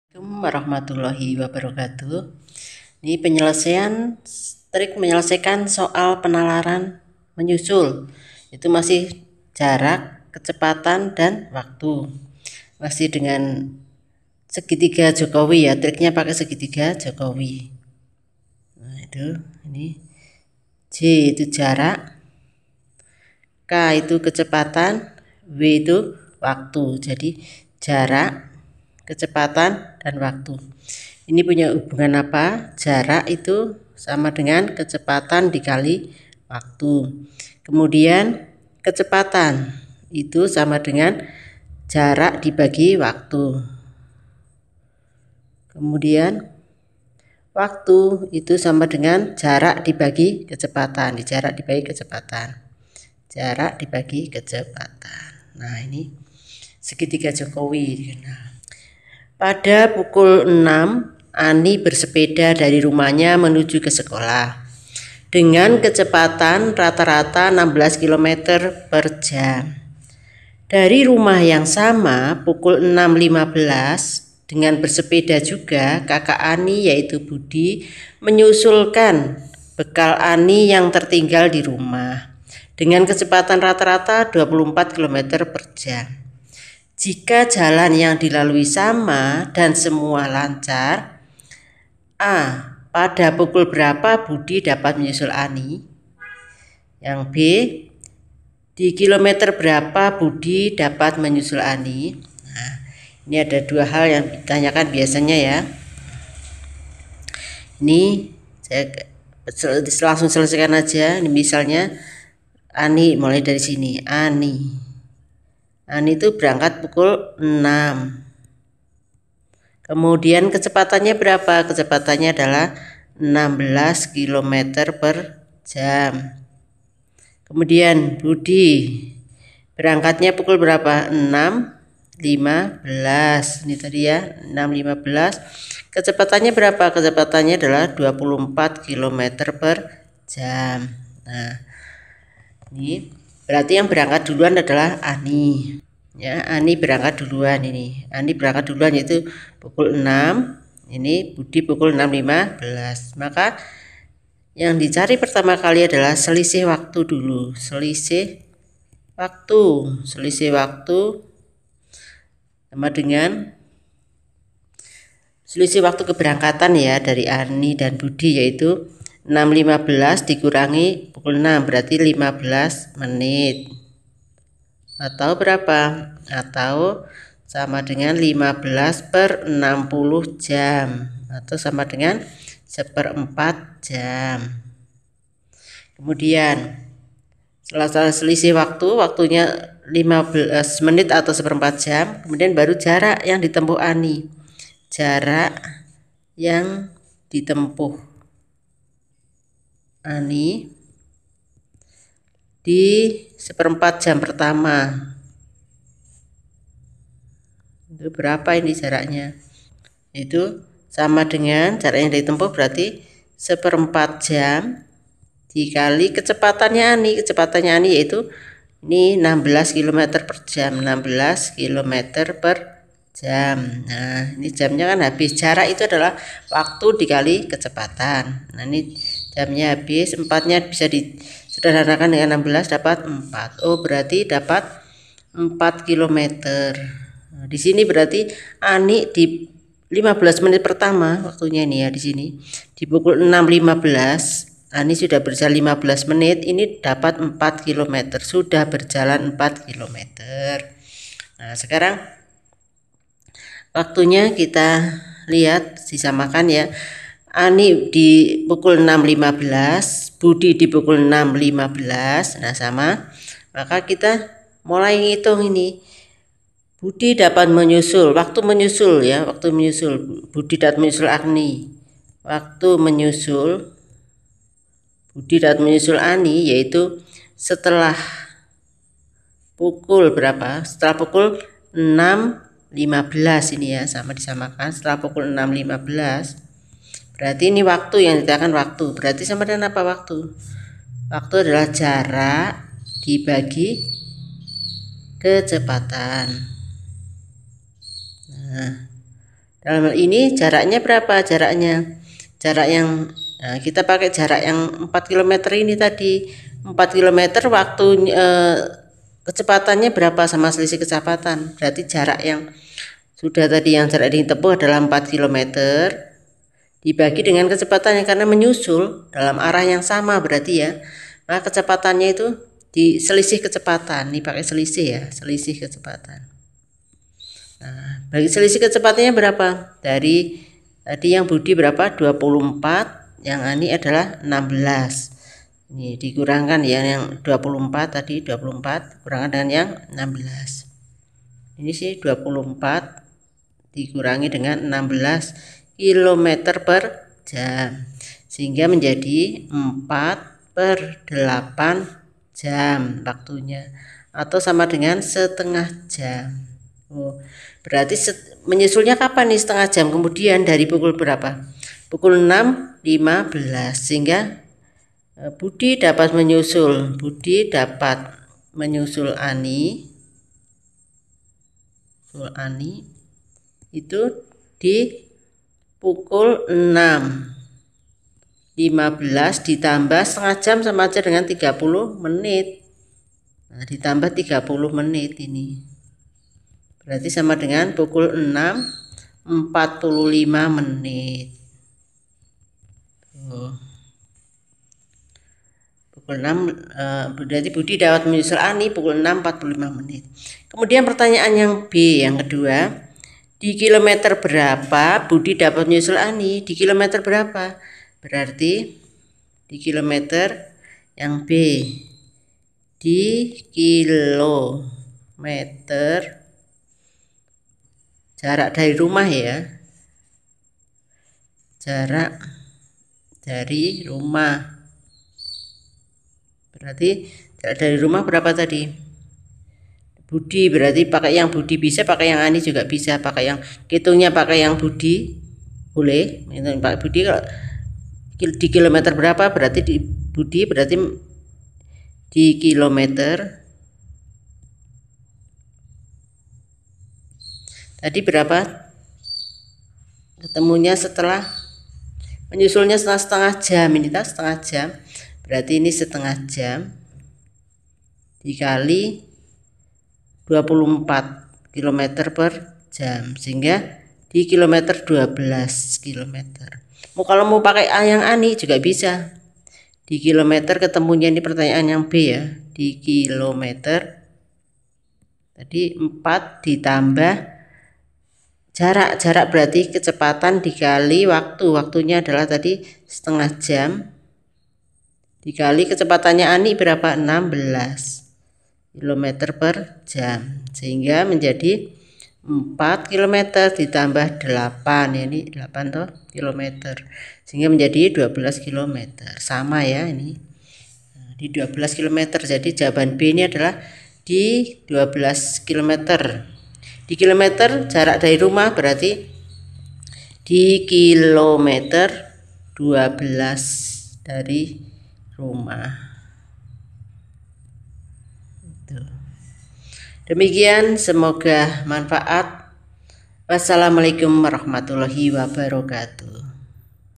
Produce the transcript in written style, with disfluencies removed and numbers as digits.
Assalamualaikum warahmatullahi wabarakatuh. Ini trik menyelesaikan soal penalaran menyusul. Itu masih jarak, kecepatan, dan waktu. Masih dengan segitiga Jokowi ya, triknya pakai segitiga Jokowi. Nah, ini J itu jarak, K itu kecepatan, W itu waktu. Jadi jarak, kecepatan, dan waktu. Ini punya hubungan apa? Jarak itu sama dengan kecepatan dikali waktu. Kemudian kecepatan itu sama dengan jarak dibagi waktu. Kemudian waktu itu sama dengan jarak dibagi kecepatan. Jarak dibagi kecepatan. Jarak dibagi kecepatan. Nah, ini segitiga Jokowi. Pada pukul 6, Ani bersepeda dari rumahnya menuju ke sekolah dengan kecepatan rata-rata 16 km per jam. Dari rumah yang sama, pukul 6.15, dengan bersepeda juga, kakak Ani yaitu Budi menyusulkan bekal Ani yang tertinggal di rumah dengan kecepatan rata-rata 24 km per jam. Jika jalan yang dilalui sama dan semua lancar, A. Pada pukul berapa Budi dapat menyusul Ani? Yang B. Di kilometer berapa Budi dapat menyusul Ani? Nah, ini ada dua hal yang ditanyakan biasanya ya. Ini saya langsung selesaikan aja. Ini misalnya Ani, mulai dari sini. Ani itu berangkat pukul 6. Kemudian kecepatannya berapa? Kecepatannya adalah 16 km per jam. Kemudian Budi berangkatnya pukul berapa? 6.15. Ini tadi ya, 6.15. Kecepatannya berapa? Kecepatannya adalah 24 km per jam. Nah, ini berarti yang berangkat duluan adalah Ani. Ya, Ani berangkat duluan ini. Ani berangkat duluan yaitu pukul 6. Ini Budi pukul 6.15. Maka yang dicari pertama kali adalah selisih waktu dulu. Selisih waktu sama dengan selisih waktu keberangkatan ya dari Ani dan Budi, yaitu 6.15 dikurangi pukul 6 berarti 15 menit. Atau berapa? Atau sama dengan 15/60 jam, atau sama dengan 1/4 jam. Kemudian setelah selisih waktunya 15 menit atau 1/4 jam, kemudian baru jarak yang ditempuh Ani. Jarak yang ditempuh Ani di 1/4 jam pertama. Itu berapa ini jaraknya? Itu sama dengan jarak yang ditempuh berarti 1/4 jam dikali kecepatannya Ani. Kecepatannya Ani yaitu ini 16 km per jam. 16 km per jam. Nah, ini jamnya kan habis. Jarak itu adalah waktu dikali kecepatan. Nah, ini jamnya habis. 4-nya bisa disederhanakan dengan 16 dapat 4. Oh, berarti dapat 4 km. Nah, di sini berarti Ani di 15 menit pertama waktunya ini ya, di sini di pukul 6.15 Ani sudah berjalan 15 menit, ini dapat 4 km, sudah berjalan 4 km. Nah, sekarang waktunya kita lihat disamakan ya. Ani di pukul 6.15, Budi di pukul 6.15. Nah, sama. Maka kita mulai ngitung ini. Budi dapat menyusul, waktu menyusul ya, waktu menyusul. Budi dapat menyusul Ani. Waktu menyusul Budi dapat menyusul Ani yaitu setelah pukul berapa? Setelah pukul 6.15 ini ya, sama disamakan. Setelah pukul 6.15 berarti ini waktu yang ditekan waktu. Berarti sama dengan apa waktu? Waktu adalah jarak dibagi kecepatan. Nah, Dalam hal ini jaraknya berapa? Jarak yang kita pakai jarak yang 4 km ini tadi. 4 km waktu kecepatannya berapa sama selisih kecepatan? Berarti jarak yang sudah tadi yang jarak ditempuh adalah 4 km dibagi dengan kecepatannya, karena menyusul dalam arah yang sama berarti ya. Nah, kecepatannya itu di selisih kecepatan. Ini pakai selisih ya, selisih kecepatan. Nah, bagi selisih kecepatannya berapa? Dari tadi yang Budi berapa? 24, yang Ani adalah 16. Ini dikurangkan ya, yang 24 tadi 24 kurangkan dengan yang 16. Ini sih 24 dikurangi dengan 16 km per jam, sehingga menjadi 4/8 jam waktunya, atau sama dengan setengah jam. Berarti menyusulnya kapan nih setengah jam kemudian? Dari pukul berapa? Pukul 6.15, sehingga Budi dapat menyusul Ani itu di pukul 6.15 ditambah setengah jam sama aja dengan 30 menit. Nah, ditambah 30 menit ini. Berarti sama dengan pukul 6.45 menit. Pukul 6, berarti Budi dapat menyusul Ani pukul 6.45 menit. Kemudian pertanyaan yang B yang kedua, di kilometer berapa Budi dapat menyusul Ani? Di kilometer berapa? Berarti di kilometer yang B, di kilometer jarak dari rumah ya, jarak dari rumah. Berarti jarak dari rumah berapa tadi? Budi, berarti pakai yang Budi bisa, pakai yang Ani juga bisa. Pakai yang hitungnya pakai yang Budi boleh. Pak Budi kalau di kilometer berapa, berarti di Budi berarti di kilometer tadi berapa? Ketemunya setelah menyusulnya setengah jam, ini setengah jam. Berarti ini setengah jam dikali 24 km per jam, sehingga di kilometer 12 km. Kalau mau pakai yang Ani juga bisa. Di kilometer ketemunya ini pertanyaan yang B ya. Di kilometer tadi 4 ditambah jarak berarti kecepatan dikali waktunya adalah tadi setengah jam dikali kecepatannya Ani berapa? 16 km per jam, sehingga menjadi 4 km ditambah 8 ya, ini 8 toh kilometer, sehingga menjadi 12 km. Sama ya ini. Nah, di 12 km. Jadi jawaban B ini adalah di 12 km. Di kilometer jarak dari rumah berarti di kilometer 12 dari rumah. Demikian, semoga manfaat. Wassalamualaikum warahmatullahi wabarakatuh.